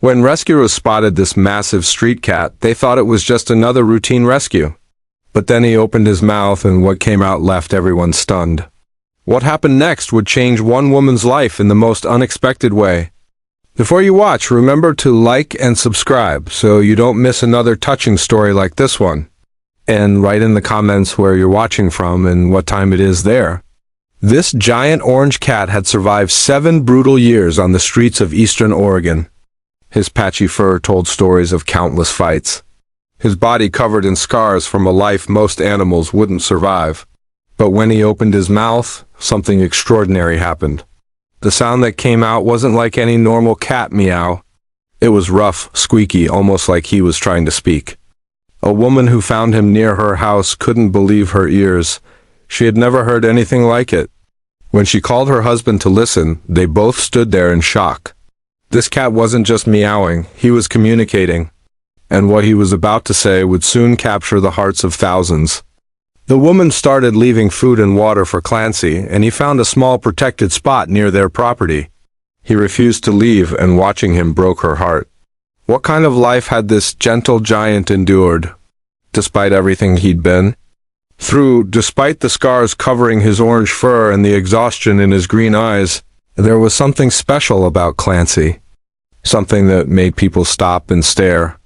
When rescuers spotted this massive street cat, they thought it was just another routine rescue. But then he opened his mouth and what came out left everyone stunned. What happened next would change one woman's life in the most unexpected way. Before you watch, remember to like and subscribe so you don't miss another touching story like this one. And write in the comments where you're watching from and what time it is there. This giant orange cat had survived 7 brutal years on the streets of eastern Oregon. His patchy fur told stories of countless fights. His body covered in scars from a life most animals wouldn't survive. But when he opened his mouth, something extraordinary happened. The sound that came out wasn't like any normal cat meow. It was rough, squeaky, almost like he was trying to speak. A woman who found him near her house couldn't believe her ears. She had never heard anything like it. When she called her husband to listen, they both stood there in shock. This cat wasn't just meowing, he was communicating. And what he was about to say would soon capture the hearts of thousands. The woman started leaving food and water for Clancy, and he found a small protected spot near their property. He refused to leave, and watching him broke her heart. What kind of life had this gentle giant endured, despite everything he'd been through, despite the scars covering his orange fur and the exhaustion in his green eyes? There was something special about Clancy, something that made people stop and stare.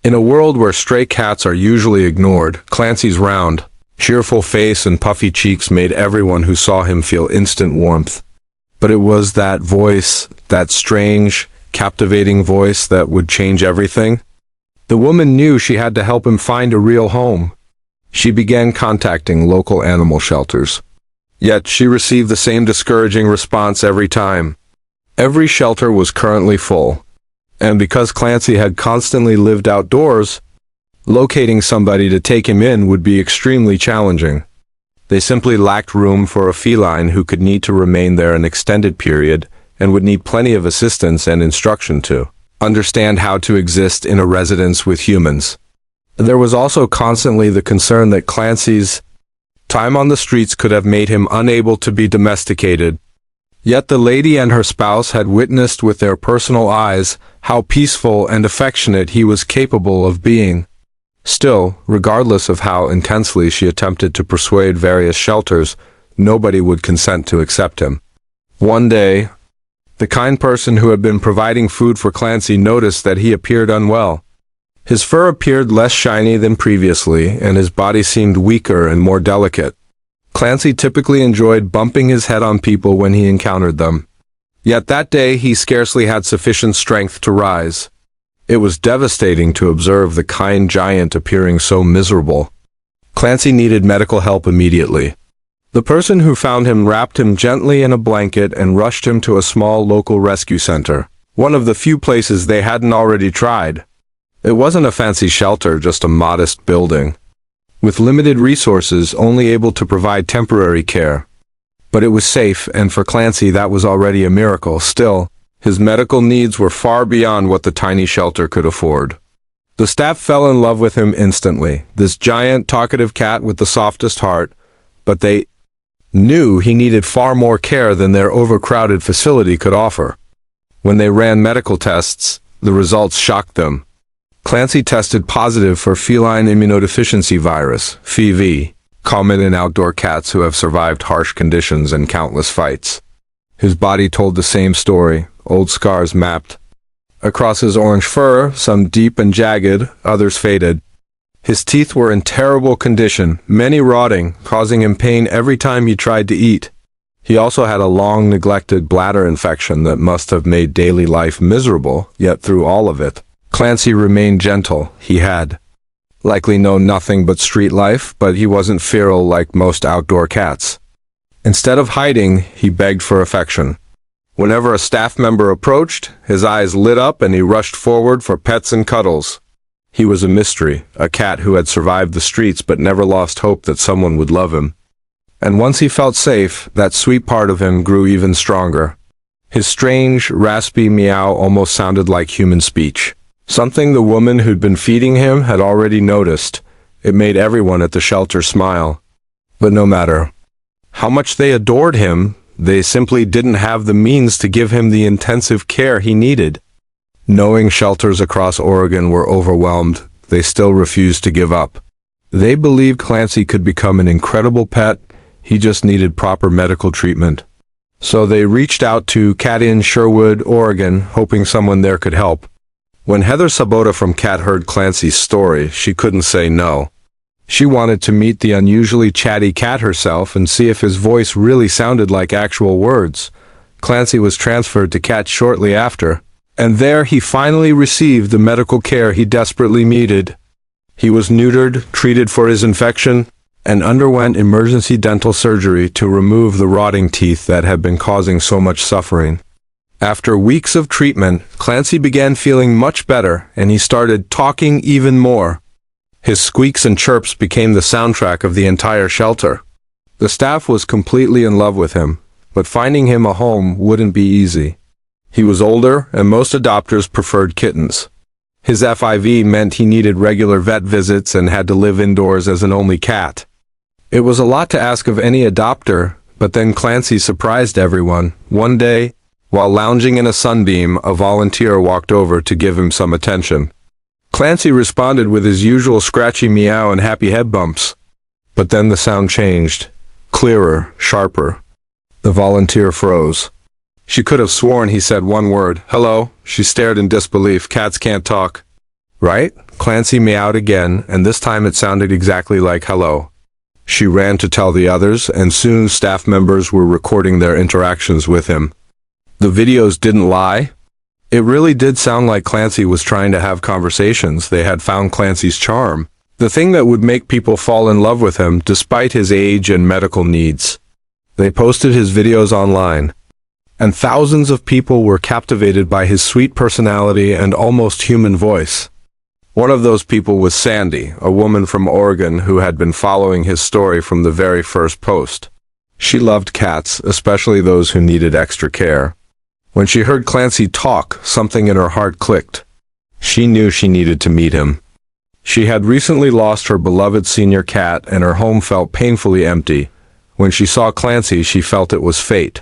In a world where stray cats are usually ignored, Clancy's round, cheerful face and puffy cheeks made everyone who saw him feel instant warmth. But it was that voice, that strange, captivating voice that would change everything. The woman knew she had to help him find a real home. She began contacting local animal shelters. Yet she received the same discouraging response every time. Every shelter was currently full. And because Clancy had constantly lived outdoors, locating somebody to take him in would be extremely challenging. They simply lacked room for a feline who could need to remain there an extended period and would need plenty of assistance and instruction to understand how to exist in a residence with humans. There was also constantly the concern that Clancy's time on the streets could have made him unable to be domesticated. Yet the lady and her spouse had witnessed with their personal eyes how peaceful and affectionate he was capable of being. Still, regardless of how intensely she attempted to persuade various shelters, nobody would consent to accept him. One day, the kind person who had been providing food for Clancy noticed that he appeared unwell. His fur appeared less shiny than previously, and his body seemed weaker and more delicate. Clancy typically enjoyed bumping his head on people when he encountered them. Yet that day he scarcely had sufficient strength to rise. It was devastating to observe the kind giant appearing so miserable. Clancy needed medical help immediately. The person who found him wrapped him gently in a blanket and rushed him to a small local rescue center, one of the few places they hadn't already tried. It wasn't a fancy shelter, just a modest building, with limited resources, only able to provide temporary care. But it was safe, and for Clancy that was already a miracle. Still, his medical needs were far beyond what the tiny shelter could afford. The staff fell in love with him instantly, this giant, talkative cat with the softest heart, but they knew he needed far more care than their overcrowded facility could offer. When they ran medical tests, the results shocked them. Clancy tested positive for feline immunodeficiency virus, FIV, common in outdoor cats who have survived harsh conditions and countless fights. His body told the same story, old scars mapped across his orange fur, some deep and jagged, others faded. His teeth were in terrible condition, many rotting, causing him pain every time he tried to eat. He also had a long-neglected bladder infection that must have made daily life miserable, yet through all of it, Clancy remained gentle. He had likely known nothing but street life, but he wasn't feral like most outdoor cats. Instead of hiding, he begged for affection. Whenever a staff member approached, his eyes lit up and he rushed forward for pets and cuddles. He was a mystery, a cat who had survived the streets but never lost hope that someone would love him. And once he felt safe, that sweet part of him grew even stronger. His strange, raspy meow almost sounded like human speech. Something the woman who'd been feeding him had already noticed. It made everyone at the shelter smile. But no matter how much they adored him, they simply didn't have the means to give him the intensive care he needed. Knowing shelters across Oregon were overwhelmed, they still refused to give up. They believed Clancy could become an incredible pet, he just needed proper medical treatment. So they reached out to Cat in Sherwood, Oregon, hoping someone there could help. When Heather Sabota from Cat heard Clancy's story, she couldn't say no. She wanted to meet the unusually chatty cat herself and see if his voice really sounded like actual words. Clancy was transferred to Cat shortly after, and there he finally received the medical care he desperately needed. He was neutered, treated for his infection, and underwent emergency dental surgery to remove the rotting teeth that had been causing so much suffering. After weeks of treatment, Clancy began feeling much better, and he started talking even more. His squeaks and chirps became the soundtrack of the entire shelter. The staff was completely in love with him, but finding him a home wouldn't be easy. He was older, and most adopters preferred kittens. His FIV meant he needed regular vet visits and had to live indoors as an only cat. It was a lot to ask of any adopter, but then Clancy surprised everyone. One day, while lounging in a sunbeam, a volunteer walked over to give him some attention. Clancy responded with his usual scratchy meow and happy head bumps. But then the sound changed. Clearer, sharper. The volunteer froze. She could have sworn he said one word, "Hello." She stared in disbelief. Cats can't talk. Right? Clancy meowed again, and this time it sounded exactly like hello. She ran to tell the others, and soon staff members were recording their interactions with him. The videos didn't lie. It really did sound like Clancy was trying to have conversations. They had found Clancy's charm, the thing that would make people fall in love with him despite his age and medical needs. They posted his videos online, and thousands of people were captivated by his sweet personality and almost human voice. One of those people was Sandy, a woman from Oregon who had been following his story from the very first post. She loved cats, especially those who needed extra care. When she heard Clancy talk, something in her heart clicked. She knew she needed to meet him. She had recently lost her beloved senior cat, and her home felt painfully empty. When she saw Clancy, she felt it was fate.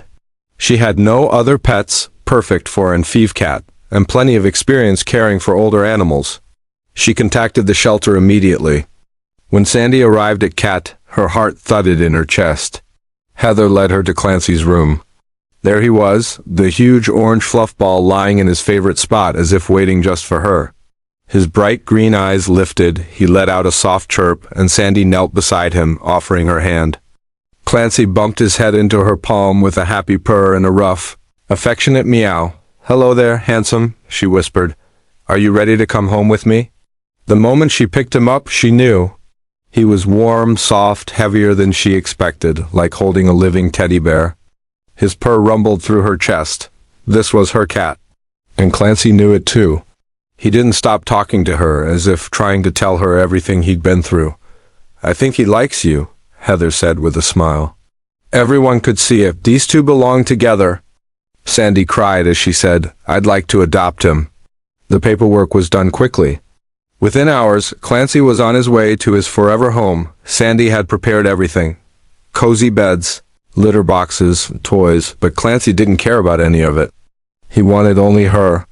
She had no other pets, perfect for an FIV cat, and plenty of experience caring for older animals. She contacted the shelter immediately. When Sandy arrived at Cat, her heart thudded in her chest. Heather led her to Clancy's room. There he was, the huge orange fluff ball lying in his favorite spot as if waiting just for her. His bright green eyes lifted, he let out a soft chirp, and Sandy knelt beside him, offering her hand. Clancy bumped his head into her palm with a happy purr and a rough, affectionate meow. "Hello there, handsome," she whispered. "Are you ready to come home with me?" The moment she picked him up, she knew. He was warm, soft, heavier than she expected, like holding a living teddy bear. His purr rumbled through her chest. This was her cat. And Clancy knew it too. He didn't stop talking to her, as if trying to tell her everything he'd been through. "I think he likes you," Heather said with a smile. Everyone could see it. These two belong together. Sandy cried as she said, "I'd like to adopt him." The paperwork was done quickly. Within hours, Clancy was on his way to his forever home. Sandy had prepared everything. Cozy beds, litter boxes, toys, but Clancy didn't care about any of it. He wanted only her.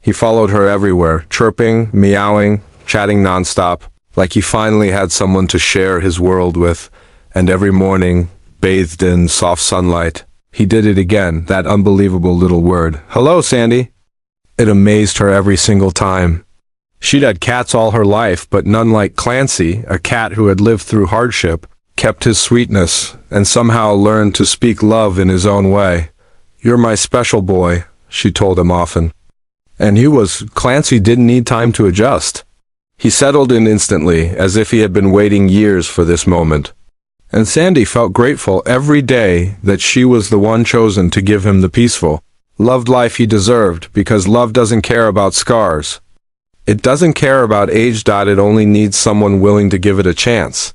He followed her everywhere, chirping, meowing, chatting nonstop, like he finally had someone to share his world with. And every morning, bathed in soft sunlight, he did it again, that unbelievable little word, "Hello, Sandy." It amazed her every single time. She'd had cats all her life, but none like Clancy, a cat who had lived through hardship, kept his sweetness, and somehow learned to speak love in his own way. "You're my special boy," she told him often. And Clancy didn't need time to adjust. He settled in instantly, as if he had been waiting years for this moment. And Sandy felt grateful every day that she was the one chosen to give him the peaceful, loved life he deserved, because love doesn't care about scars. It doesn't care about age. It only needs someone willing to give it a chance.